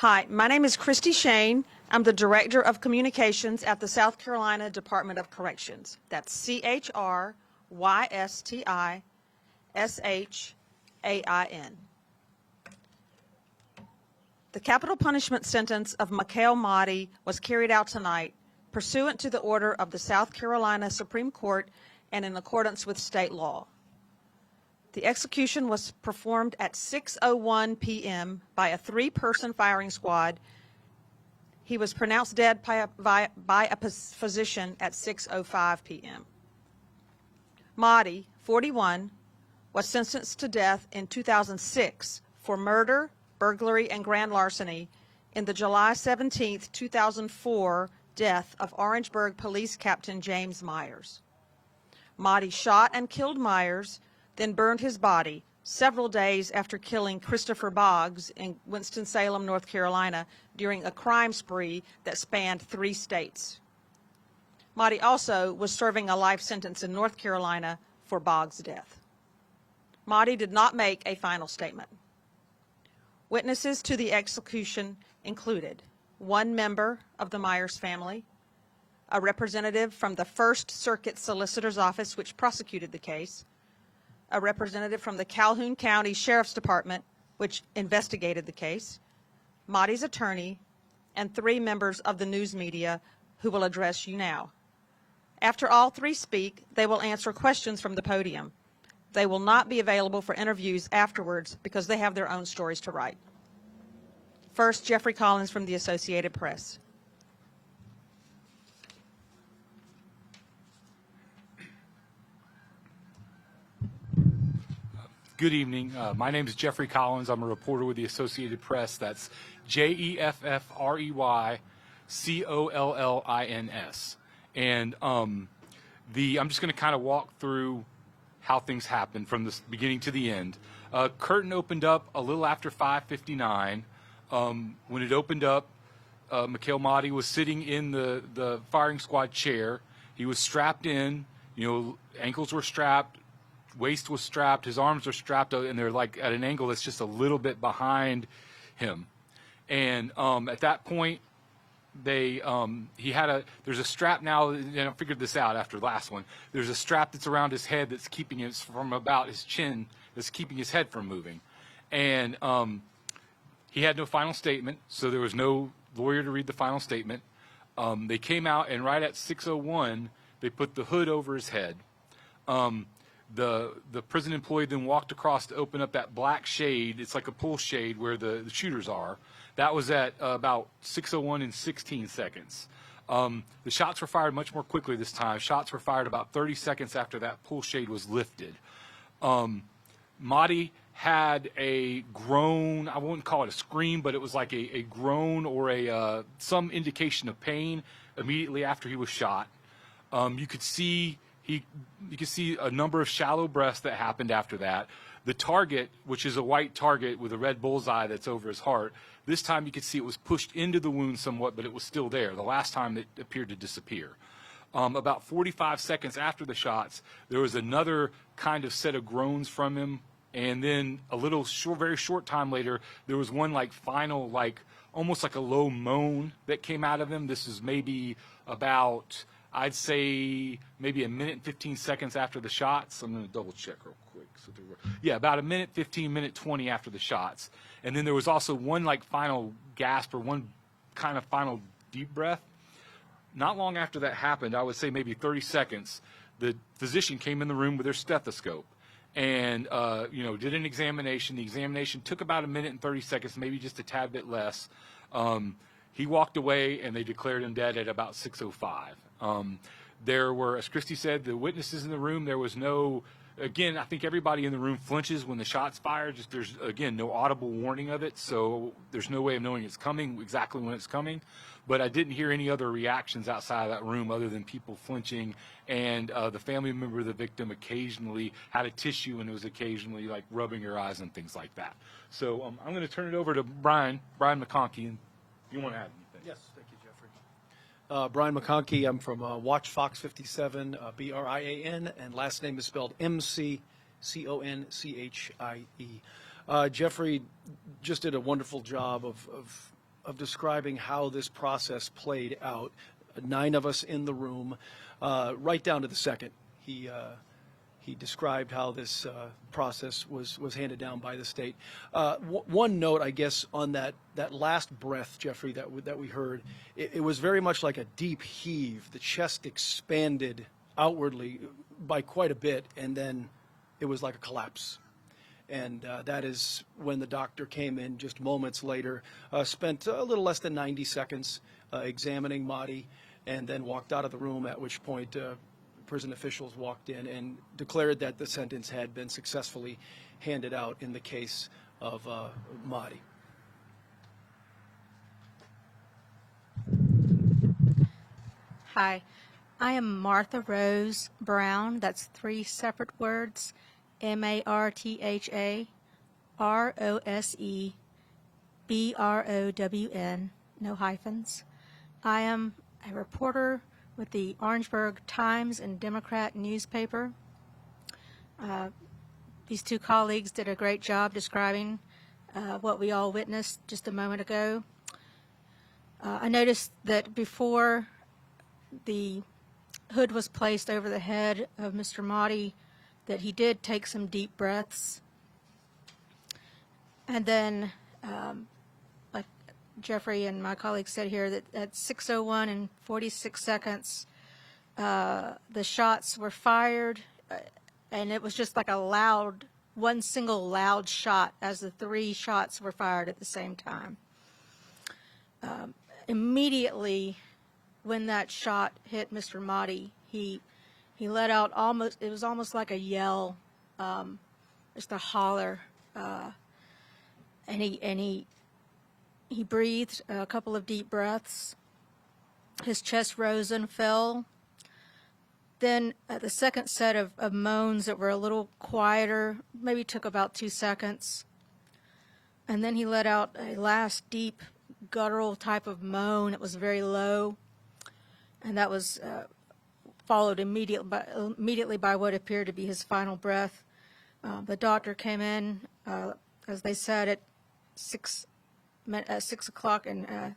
Hi, my name is Christy Shane. I'm the Director of Communications at the South Carolina Department of Corrections. That's CHRYSTISHAIN. The capital punishment sentence of Mikal Mahdi was carried out tonight pursuant to the order of the South Carolina Supreme Court and in accordance with state law. The execution was performed at 6:01 p.m. by a three-person firing squad. He was pronounced dead by a physician at 6:05 p.m. Mahdi, 41, was sentenced to death in 2006 for murder, burglary, and grand larceny in the July 17, 2004 death of Orangeburg Police Captain James Myers. Mahdi shot and killed Myers, then burned his body several days after killing Christopher Boggs in Winston-Salem, North Carolina, during a crime spree that spanned 3 states. Mahdi also was serving a life sentence in North Carolina for Boggs' death. Mahdi did not make a final statement. Witnesses to the execution included one member of the Myers family, a representative from the First Circuit Solicitor's Office, which prosecuted the case, a representative from the Calhoun County Sheriff's Department, which investigated the case, Mahdi's attorney, and 3 members of the news media who will address you now. After all 3 speak, they will answer questions from the podium. They will not be available for interviews afterwards because they have their own stories to write. First, Jeffrey Collins from the Associated Press. Good evening. My name is Jeffrey Collins. I'm a reporter with the Associated Press. That's JEFFREYCOLLINS. And I'm just going to kind of walk through how things happened from the beginning to the end. Curtain opened up a little after 5:59. When it opened up, Mikal Mahdi was sitting in the firing squad chair. He was strapped in, ankles were strapped, waist was strapped, his arms are strapped, and they're like at an angle that's just a little bit behind him. And at that point, there's a strap now, and I figured this out after the last one. There's a strap that's around his head that's keeping him from about his chin, that's keeping his head from moving. And he had no final statement, so there was no lawyer to read the final statement. They came out, and right at 6:01, they put the hood over his head. The prison employee then walked across to open up that black shade. It's like a pull shade where the shooters are. That was at about 6:01 and 16 seconds. The shots were fired much more quickly this time. Shots were fired about 30 seconds after that pull shade was lifted. Mahdi had a groan. I wouldn't call it a scream, but it was like a groan or some indication of pain immediately after he was shot. You could see a number of shallow breaths that happened after that. The target, which is a white target with a red bullseye that's over his heart, this time you could see it was pushed into the wound somewhat, but it was still there. The last time it appeared to disappear. About 45 seconds after the shots, there was another kind of set of groans from him, and then very short time later, there was one final, almost like a low moan that came out of him. This is maybe about, I'd say, maybe a minute and 15 seconds after the shots. I'm going to double check real quick. Yeah, about a minute 15, minute 20 after the shots. And then there was also one final gasp or one kind of final deep breath. Not long after that happened, I would say maybe 30 seconds, the physician came in the room with their stethoscope and did an examination. The examination took about a minute and 30 seconds, maybe just a tad bit less. He walked away, and they declared him dead at about 6:05. There were, as Christy said, the witnesses in the room. There was no, again, I think everybody in the room flinches when the shot's fired. There's, again, no audible warning of it, so there's no way of knowing it's coming, exactly when it's coming. But I didn't hear any other reactions outside of that room other than people flinching, and the family member of the victim occasionally had a tissue and was occasionally rubbing her eyes and things like that. So I'm going to turn it over to Brian McConkey, and you want to add anything? Yes, thank you, Jeffrey. Brian McConkey. I'm from WACH Fox 57, BRIAN, and last name is spelled MCCONCHIE. Jeffrey just did a wonderful job of of describing how this process played out. 9 of us in the room, right down to the second. He described how this process was handed down by the state. One note, I guess, on that last breath, Jeffrey, that we heard, it was very much like a deep heave. The chest expanded outwardly by quite a bit, and then it was like a collapse. And that is when the doctor came in just moments later, spent a little less than 90 seconds examining Mahdi, and then walked out of the room, at which point prison officials walked in and declared that the sentence had been successfully handed out in the case of Mahdi. Hi, I am Martha Rose Brown. That's 3 separate words. Martha Rose Brown, no hyphens. I am a reporter with the Orangeburg Times and Democrat newspaper. These 2 colleagues did a great job describing what we all witnessed just a moment ago. I noticed that before the hood was placed over the head of Mr. Mahdi, that he did take some deep breaths. And then, like Jeffrey and my colleagues said here, that at 6:01 and 46 seconds, the shots were fired, and it was just like one single loud shot as the 3 shots were fired at the same time. Immediately, when that shot hit Mr. Mahdi, he let out it was almost like a yell, just a holler, and he breathed a couple of deep breaths. His chest rose and fell. Then the second set of moans that were a little quieter, maybe took about 2 seconds. And then he let out a last deep guttural type of moan. It was very low, and that was followed immediately by what appeared to be his final breath. The doctor came in, as they said, at 6 o'clock and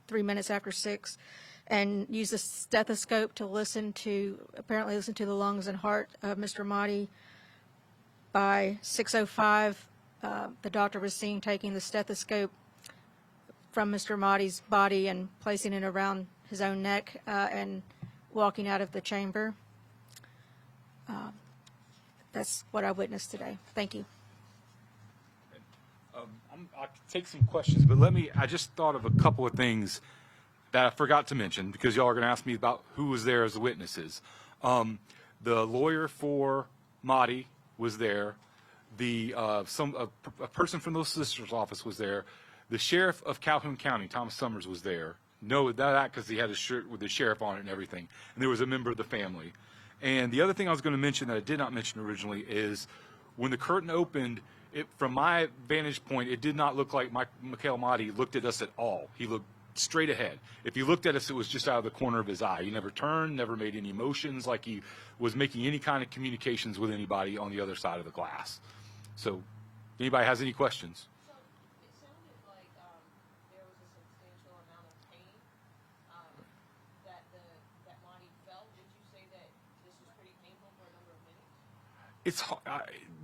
3 minutes after 6, and used a stethoscope to apparently listen to the lungs and heart of Mr. Mahdi. By 6:05, the doctor was seen taking the stethoscope from Mr. Mahdi's body and placing it around his own neck and walking out of the chamber. That's what I witnessed today. Thank you. I'll take some questions, but I just thought of a couple of things that I forgot to mention, because y'all are going to ask me about who was there as the witnesses. The lawyer for Mahdi was there. A person from the solicitor's office was there. The sheriff of Calhoun County, Thomas Summers, was there. No, that because he had a shirt with the sheriff on it and everything. And there was a member of the family. And the other thing I was going to mention that I did not mention originally is when the curtain opened, from my vantage point, it did not look like Mikal Mahdi looked at us at all. He looked straight ahead. If he looked at us, it was just out of the corner of his eye. He never turned, never made any motions, like he was making any kind of communications with anybody on the other side of the glass. So, anybody has any questions? So, it sounded like there was a substantial amount of pain that Mahdi felt. Did you say that this was pretty painful for a number of minutes? It's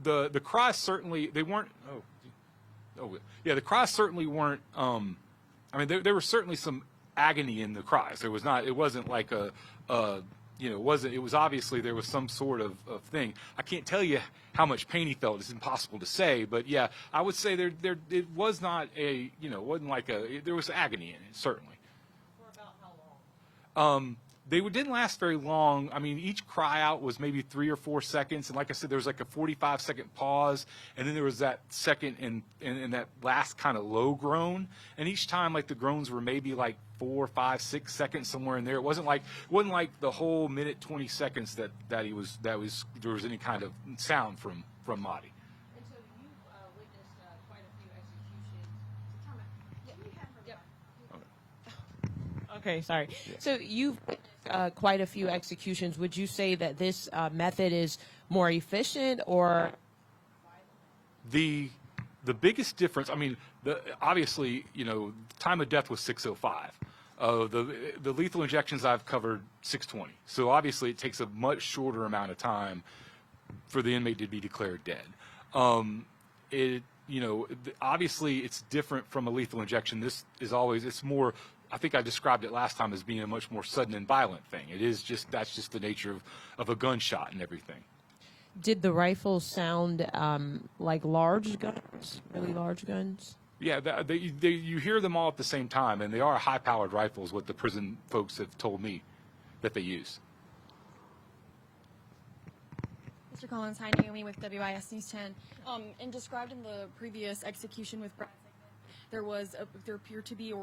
the cries certainly they weren't. The cries certainly weren't. I mean, there was certainly some agony in the cries. There was not. It wasn't like it was obviously there was some sort of thing. I can't tell you how much pain he felt. It's impossible to say. But yeah, I would say there it was not it wasn't like there was agony in it, certainly. For about how long? They didn't last very long. I mean, each cry out was maybe 3 or 4 seconds, and like I said, there was like a 45-second pause, and then there was that second and that last kind of low groan. And each time, like the groans were maybe like 4, 5, 6 seconds somewhere in there. It wasn't like the whole minute 20 seconds that there was any kind of sound from Mahdi. And so you've witnessed quite a few executions. Okay, sorry. Yeah. So you've witnessed quite a few executions. Would you say that this method is more efficient or? The biggest difference, I mean, obviously, time of death was 6:05. The lethal injections I've covered 6:20. So obviously, it takes a much shorter amount of time for the inmate to be declared dead. Obviously, it's different from a lethal injection. This is always, it's more. I think I described it last time as being a much more sudden and violent thing. That's just the nature of a gunshot and everything. Did the rifles sound like large guns, really large guns? Yeah, you hear them all at the same time, and they are high-powered rifles, what the prison folks have told me that they use. Mr. Collins, hi, Naomi with WIS News 10. And described in the previous execution with Brad Sigmund, there appeared to be,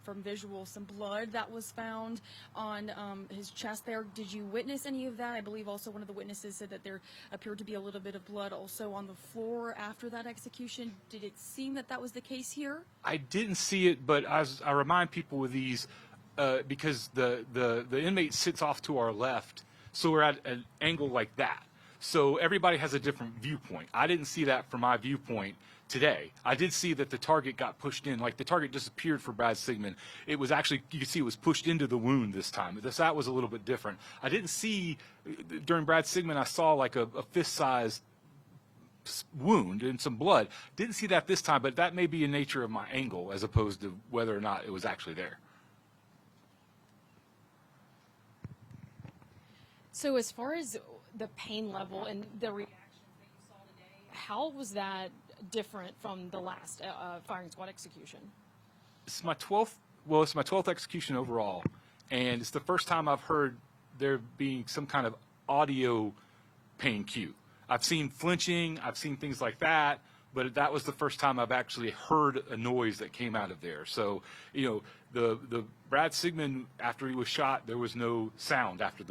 from visual, some blood that was found on his chest there. Did you witness any of that? I believe also one of the witnesses said that there appeared to be a little bit of blood also on the floor after that execution. Did it seem that that was the case here? I didn't see it, but I remind people with these, because the inmate sits off to our left, so we're at an angle like that. So everybody has a different viewpoint. I didn't see that from my viewpoint today. I did see that the target got pushed in, like the target disappeared for Brad Sigmund. It was actually, you can see it was pushed into the wound this time. That was a little bit different. I didn't see, during Brad Sigmund, I saw like a fist-sized wound and some blood. Didn't see that this time, but that may be in nature of my angle as opposed to whether or not it was actually there. So as far as the pain level and the reactions that you saw today, how was that different from the last firing squad execution? It's my 12th execution overall, and it's the first time I've heard there being some kind of audio pain cue. I've seen flinching, I've seen things like that, but that was the first time I've actually heard a noise that came out of there. So, the Brad Sigmund, after he was shot, there was no sound after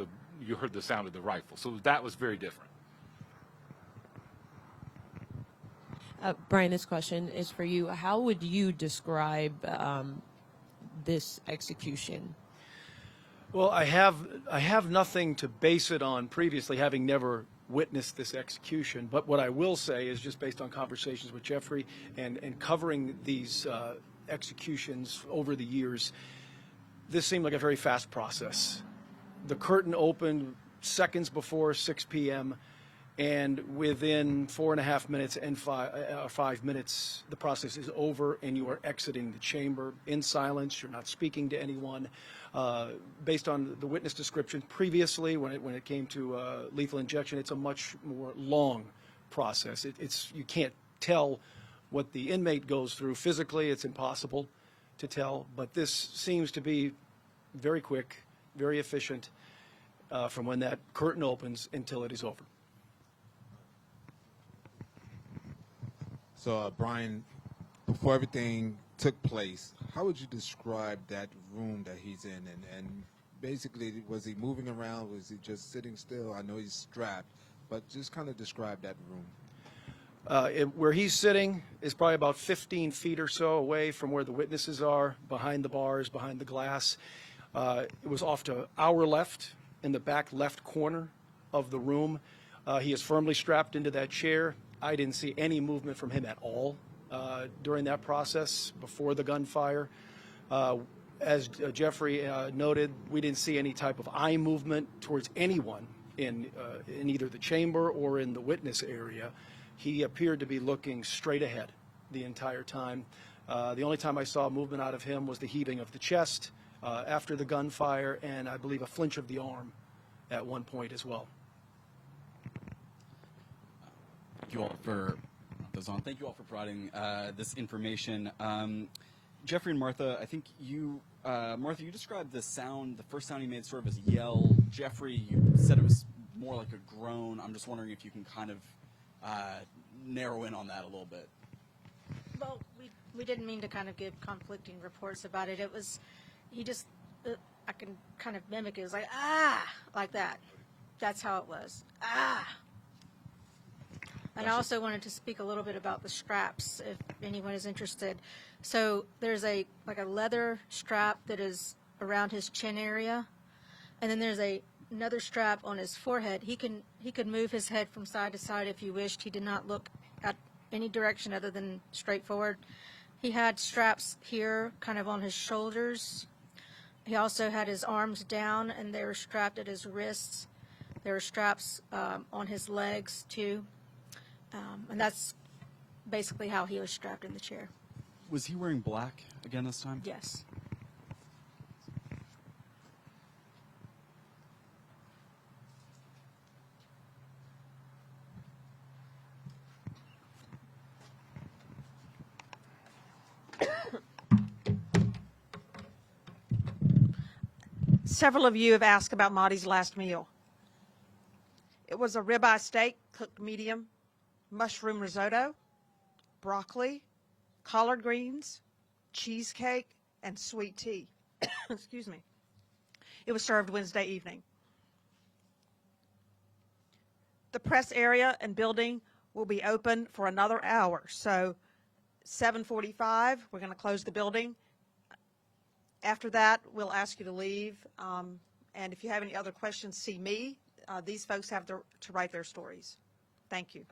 you heard the sound of the rifle. So that was very different. Brian, this question is for you. How would you describe this execution? Well, I have nothing to base it on previously, having never witnessed this execution. But what I will say is, just based on conversations with Jeffrey and covering these executions over the years, this seemed like a very fast process. The curtain opened seconds before 6 p.m., and within 4.5 minutes and 5 minutes, the process is over, and you are exiting the chamber in silence. You're not speaking to anyone. Based on the witness description previously, when it came to lethal injection, it's a much more long process. You can't tell what the inmate goes through physically. It's impossible to tell. But this seems to be very quick, very efficient from when that curtain opens until it is over. So, Brian, before everything took place, how would you describe that room that he's in? And basically, was he moving around? Was he just sitting still? I know he's strapped, but just kind of describe that room. Where he's sitting is probably about 15 feet or so away from where the witnesses are, behind the bars, behind the glass. It was off to our left, in the back left corner of the room. He is firmly strapped into that chair. I didn't see any movement from him at all during that process before the gunfire. As Jeffrey noted, we didn't see any type of eye movement towards anyone in either the chamber or in the witness area. He appeared to be looking straight ahead the entire time. The only time I saw movement out of him was the heaving of the chest after the gunfire, and I believe a flinch of the arm at one point as well. Thank you all for providing this information. Jeffrey and Martha, I think Martha, you described the sound, the first sound he made sort of as a yell. Jeffrey, you said it was more like a groan. I'm just wondering if you can kind of narrow in on that a little bit. Well, we didn't mean to kind of give conflicting reports about it. It was, I can kind of mimic it. It was like, like that. That's how it was. And I also wanted to speak a little bit about the straps, if anyone is interested. So there's a leather strap that is around his chin area, and then there's another strap on his forehead. He could move his head from side to side if he wished. He did not look any direction other than straight forward. He had straps here, kind of on his shoulders. He also had his arms down, and they were strapped at his wrists. There were straps on his legs, too. And that's basically how he was strapped in the chair. Was he wearing black again this time? Yes. Several of you have asked about Mahdi's last meal. It was a ribeye steak cooked medium, mushroom risotto, broccoli, collard greens, cheesecake, and sweet tea. Excuse me. It was served Wednesday evening. The press area and building will be open for another hour. So 7:45, we're going to close the building. After that, we'll ask you to leave. And if you have any other questions, see me. These folks have to write their stories. Thank you.